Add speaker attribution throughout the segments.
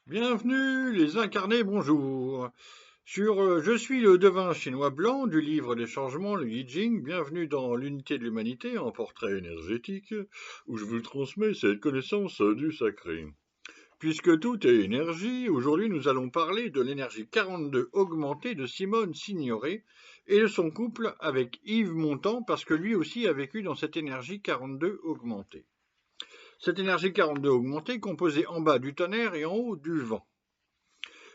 Speaker 1: Bienvenue les incarnés, bonjour. Sur Je suis le devin chinois blanc du livre des changements, le I Ching, bienvenue dans l'unité de l'humanité en portrait énergétique, où je vous transmets cette connaissance du sacré. Puisque tout est énergie, aujourd'hui nous allons parler de l'énergie 42 augmentée de Simone Signoret et de son couple avec Yves Montand, parce que lui aussi a vécu dans cette énergie 42 augmentée. Cette énergie 42 augmentée composée en bas du tonnerre et en haut du vent.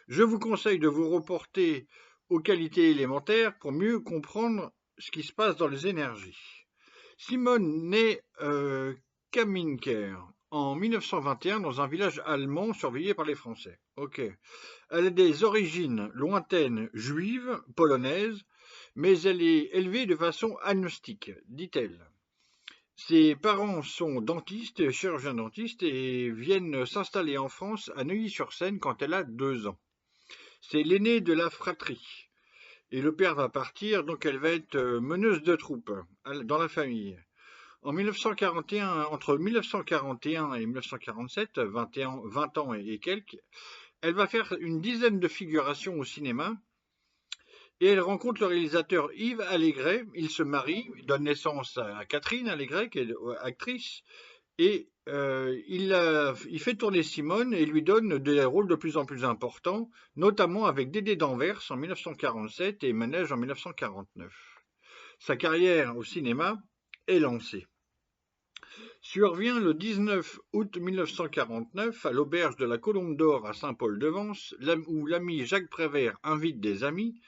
Speaker 1: Je vous conseille de vous reporter aux qualités élémentaires pour mieux comprendre ce qui se passe dans les énergies. Simone naît Kaminker en 1921 dans un village allemand surveillé par les Français. Ok. Elle a des origines lointaines juives, polonaises, mais elle est élevée de façon agnostique, dit-elle. Ses parents sont dentistes, chirurgiens dentistes, et viennent s'installer en France à Neuilly-sur-Seine quand elle a 2 ans. C'est l'aînée de la fratrie. Et le père va partir, donc elle va être meneuse de troupes dans la famille. En 1941, entre 1941 et 1947, 20 ans et quelques, elle va faire une dizaine de figurations au cinéma et elle rencontre le réalisateur Yves Allégret. Il se marie, donne naissance à Catherine Allégret, qui est actrice, et il fait tourner Simone et lui donne des rôles de plus en plus importants, notamment avec Dédé d'Anvers en 1947 et Manège en 1949. Sa carrière au cinéma est lancée. Survient le 19 août 1949 à l'auberge de la Colombe d'Or à Saint-Paul-de-Vence, où l'ami Jacques Prévert invite des amis.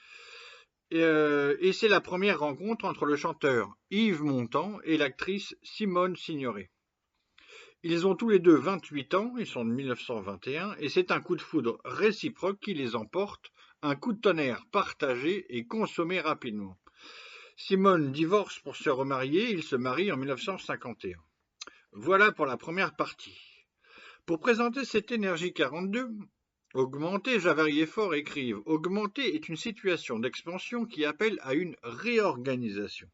Speaker 1: Et c'est la première rencontre entre le chanteur Yves Montand et l'actrice Simone Signoret. Ils ont tous les deux 28 ans, ils sont de 1921, et c'est un coup de foudre réciproque qui les emporte, un coup de tonnerre partagé et consommé rapidement. Simone divorce pour se remarier, ils se marient en 1951. Voilà pour la première partie. Pour présenter cette énergie 42, augmentée, Javert Fort écrivent, augmentée est une situation d'expansion qui appelle à une réorganisation.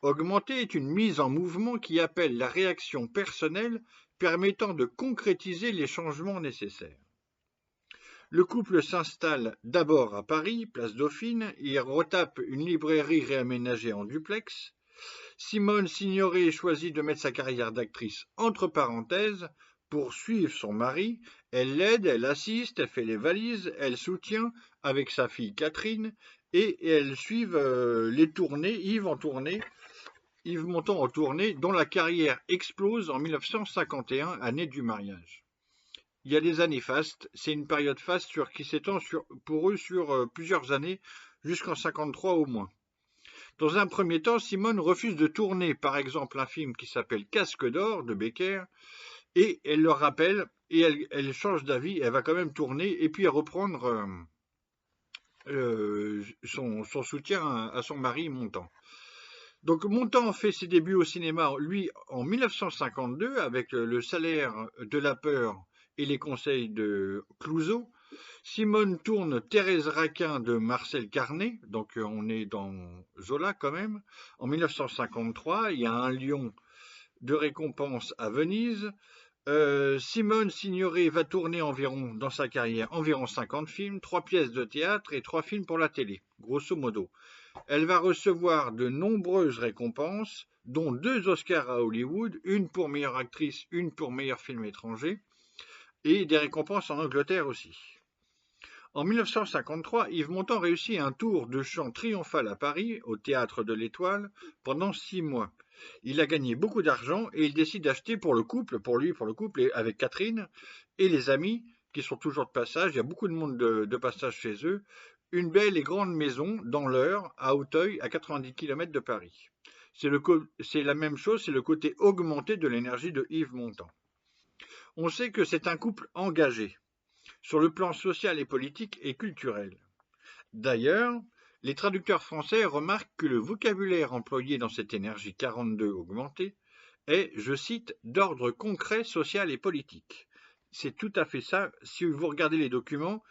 Speaker 1: Augmentée est une mise en mouvement qui appelle la réaction personnelle permettant de concrétiser les changements nécessaires. Le couple s'installe d'abord à Paris, place Dauphine, il retape une librairie réaménagée en duplex. Simone Signoret choisit de mettre sa carrière d'actrice entre parenthèses pour suivre son mari. Elle l'aide, elle assiste, elle fait les valises, elle soutient avec sa fille Catherine et elles suivent les tournées, Yves Montand en tournée, dont la carrière explose en 1951, année du mariage. Il y a des années fastes, c'est une période faste qui s'étend pour eux sur plusieurs années, jusqu'en 1953 au moins. Dans un premier temps, Simone refuse de tourner par exemple un film qui s'appelle Casque d'or de Becker, et elle leur rappelle, et elle change d'avis, elle va quand même tourner, et puis reprendre son soutien à son mari Montand. Donc Montand fait ses débuts au cinéma, lui, en 1952, avec Le salaire de la peur et les conseils de Clouzot. Simone tourne Thérèse Raquin de Marcel Carné, donc on est dans Zola quand même. En 1953, il y a Un lion de récompense à Venise. Simone Signoret va tourner dans sa carrière, environ 50 films, 3 pièces de théâtre et 3 films pour la télé, grosso modo. Elle va recevoir de nombreuses récompenses, dont 2 Oscars à Hollywood, une pour meilleure actrice, une pour meilleur film étranger, et des récompenses en Angleterre aussi. En 1953, Yves Montand réussit un tour de chant triomphal à Paris, au Théâtre de l'Étoile, pendant 6 mois. Il a gagné beaucoup d'argent et il décide d'acheter pour le couple, et avec Catherine et les amis, qui sont toujours de passage, il y a beaucoup de monde de passage chez eux, une belle et grande maison dans l'Eure, à Auteuil, à 90 km de Paris. C'est la même chose, c'est le côté augmenté de l'énergie de Yves Montand. On sait que c'est un couple engagé, sur le plan social et politique et culturel. D'ailleurs, les traducteurs français remarquent que le vocabulaire employé dans cette énergie 42 augmentée est, je cite, d'ordre concret, social et politique. C'est tout à fait ça. Si vous regardez les documents,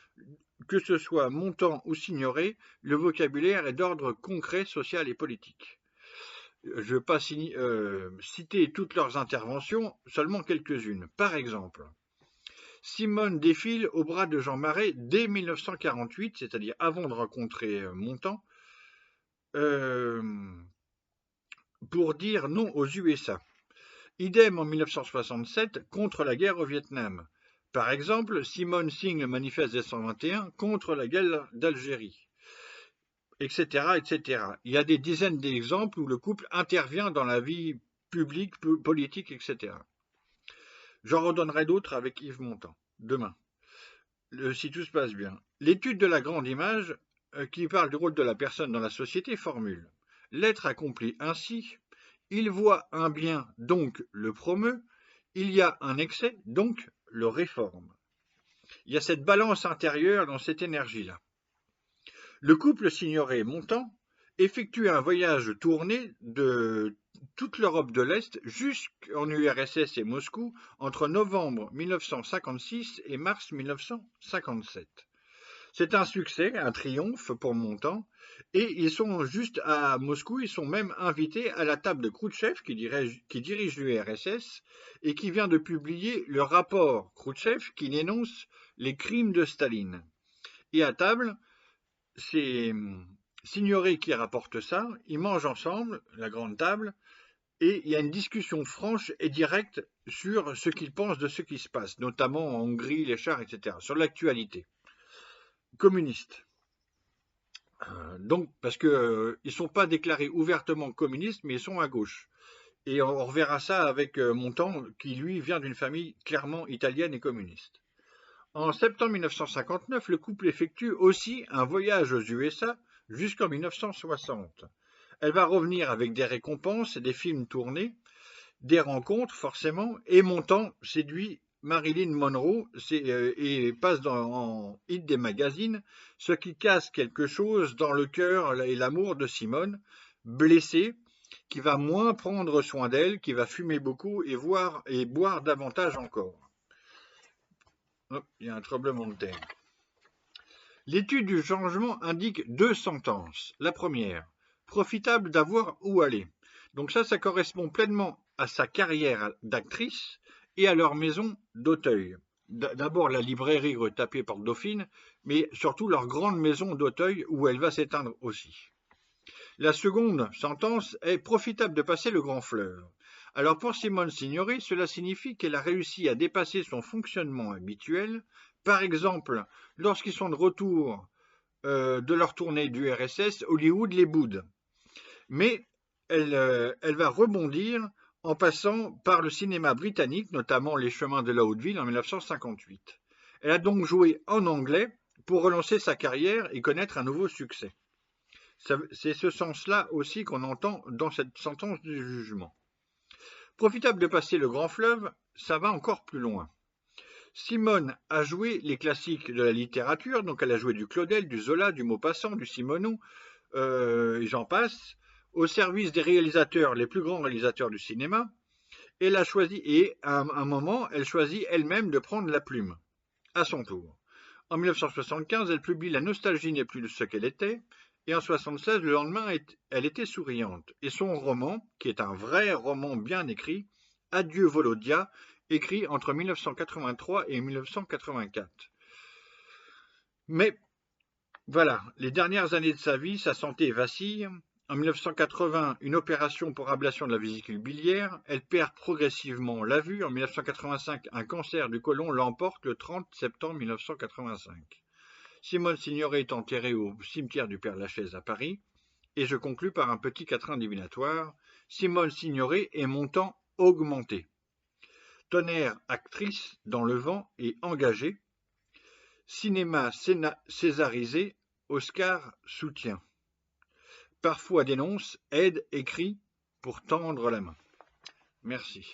Speaker 1: que ce soit Montand ou Signoret, le vocabulaire est d'ordre concret, social et politique. Je ne vais pas citer toutes leurs interventions, seulement quelques-unes. Par exemple, Simone défile au bras de Jean Marais dès 1948, c'est-à-dire avant de rencontrer Montand, pour dire non aux USA. Idem en 1967 contre la guerre au Vietnam. Par exemple, Simone signe le manifeste des 121 contre la guerre d'Algérie, etc., etc. Il y a des dizaines d'exemples où le couple intervient dans la vie publique, politique, etc. J'en redonnerai d'autres avec Yves Montand, demain, si tout se passe bien. L'étude de la grande image, qui parle du rôle de la personne dans la société, formule. L'être accompli ainsi, il voit un bien, donc le promeut, il y a un excès, donc le réforme. Il y a cette balance intérieure dans cette énergie-là. Le couple Signoret-Montand effectue un voyage tourné de toute l'Europe de l'Est jusqu'en URSS et Moscou entre novembre 1956 et mars 1957. C'est un succès, un triomphe pour Montand, et ils sont juste à Moscou, ils sont même invités à la table de Khrouchtchev qui dirige l'URSS et qui vient de publier le rapport Khrouchtchev qui dénonce les crimes de Staline. Et à table, c'est Signoret qui rapporte ça, ils mangent ensemble, la grande table, et il y a une discussion franche et directe sur ce qu'ils pensent de ce qui se passe, notamment en Hongrie, les chars, etc., sur l'actualité communiste. Donc, parce qu'ils ne sont pas déclarés ouvertement communistes, mais ils sont à gauche. Et on reverra ça avec Montand, qui lui vient d'une famille clairement italienne et communiste. En septembre 1959, le couple effectue aussi un voyage aux USA jusqu'en 1960. Elle va revenir avec des récompenses, des films tournés, des rencontres forcément, et Montand séduit Marilyn Monroe et passe en hit des magazines, ce qui casse quelque chose dans le cœur et l'amour de Simone, blessée, qui va moins prendre soin d'elle, qui va fumer beaucoup et boire davantage encore. Hop, il y a un tremblement de terre. L'étude du changement indique deux sentences. La première, profitable d'avoir où aller. Donc ça correspond pleinement à sa carrière d'actrice et à leur maison d'Auteuil. D'abord la librairie retapée par Dauphine, mais surtout leur grande maison d'Auteuil où elle va s'éteindre aussi. La seconde sentence est profitable de passer le grand fleuve. Alors pour Simone Signoret, cela signifie qu'elle a réussi à dépasser son fonctionnement habituel. Par exemple, lorsqu'ils sont de retour de leur tournée du RSS, Hollywood les boude. Mais elle va rebondir en passant par le cinéma britannique, notamment Les Chemins de la Haute-Ville en 1958. Elle a donc joué en anglais pour relancer sa carrière et connaître un nouveau succès. C'est ce sens-là aussi qu'on entend dans cette sentence du jugement. Profitable de passer le grand fleuve, ça va encore plus loin. Simone a joué les classiques de la littérature, donc elle a joué du Claudel, du Zola, du Maupassant, du Simenon, et j'en passe, au service des réalisateurs, les plus grands réalisateurs du cinéma. Elle a choisi, et à un moment, elle choisit elle-même de prendre la plume, à son tour. En 1975, elle publie La nostalgie n'est plus ce qu'elle était, et en 1976, le lendemain, elle était souriante. Et son roman, qui est un vrai roman bien écrit, Adieu Volodia, écrit entre 1983 et 1984. Mais voilà, les dernières années de sa vie, sa santé vacille. En 1980, une opération pour ablation de la vésicule biliaire. Elle perd progressivement la vue. En 1985, un cancer du côlon l'emporte le 30 septembre 1985. Simone Signoret est enterrée au cimetière du Père-Lachaise à Paris. Et je conclus par un petit quatrain divinatoire. Simone Signoret est montant augmenté. Tonnerre, actrice dans le vent et engagée. Cinéma césarisé, Oscar soutient. Parfois dénonce, aide, écrit pour tendre la main. Merci.